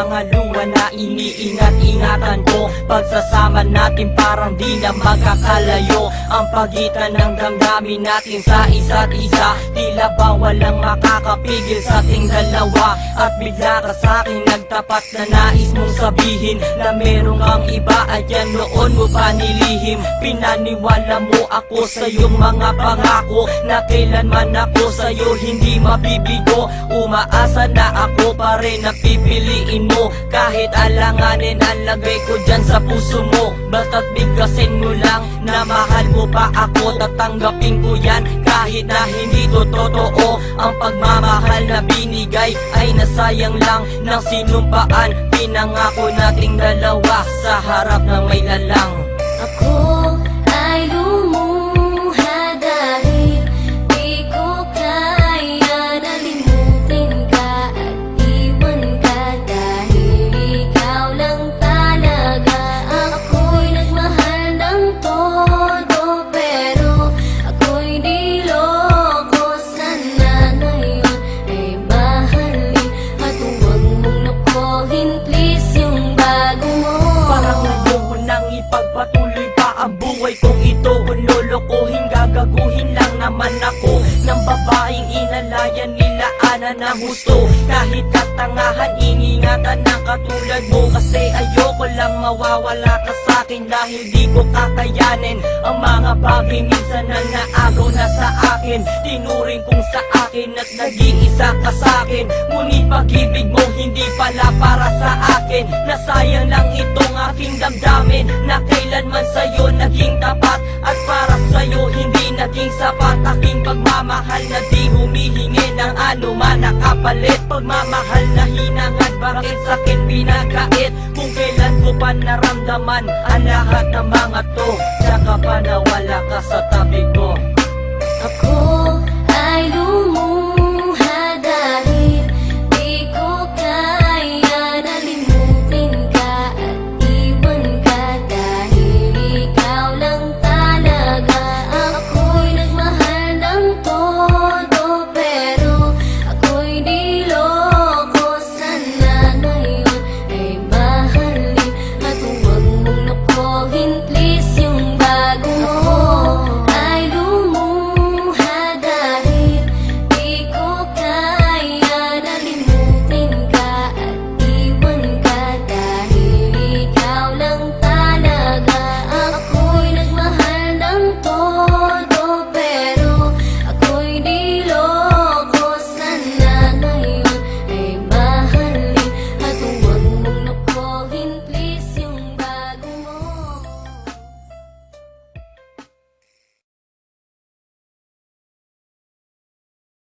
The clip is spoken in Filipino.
mga luha na iniingat-ingatan ko. Pagsasama natin parang di na magkakalayo. Ang pagitan ng damdamin natin sa isa't isa, tila ba walang makakapigil sa ating dalawa. At bigla ka sa'kin nagtapat na nais mong sabihin na meron kang iba at yan noon mo pa nilihim. Pinaniwala mo ako sa iyong mga pangako na kailanman ako sa'yo hindi mabibigo. Umaasa na ako pa rin na pipiliin mo, kahit alanganin ang lagay ko dyan sa puso mo. Basta't bigkasin mo lang na mahal mo pa ako, tatanggapin ko yan kahit na hindi to totoo. Ang pagmamahal na binigay ay nasayang lang ng sinumpaan. Pinangako nating dalawa sa harap ng may lalang. Ako ay lumuha dahil di ko kaya nalimutin ka at iwan ka, dahil ikaw lang talaga. Ako'y nagmahal ng todo pero ako'y di loko. Sana ngayon ay mahalin at huwag mong lokohin please yung bago mo. Parang ayoko nang ipagpatuloy pa ang buhay kong ito. Kung lolokohin, gagaguhin lang naman ako ng babaeng inalayan nila ana ng gusto. Kahit katangahan, ingingatan ng katulad mo, kasi ayoko lang mawawala ka sa'kin dahil di ko kakayanin ang mga bagay minsan na naagaw na sa akin. Tinuring kong sa akin at nag-iisa ka sa'kin, ngunit pag-ibig mo hindi pala para sa akin. Nasayang lang itong aking damdamin na kailanman sa'yo naging tapat, at para sa'yo hindi naging sapat. Aking pagmamahal na di humihingi ng anuman na kapalit. Pagmamahal na hinangad, bakit sa'kin pinagkait? Kung kailan ko pa naramdaman ang lahat ng mga to, tsaka pa nawala ka sa tabi ko. Ako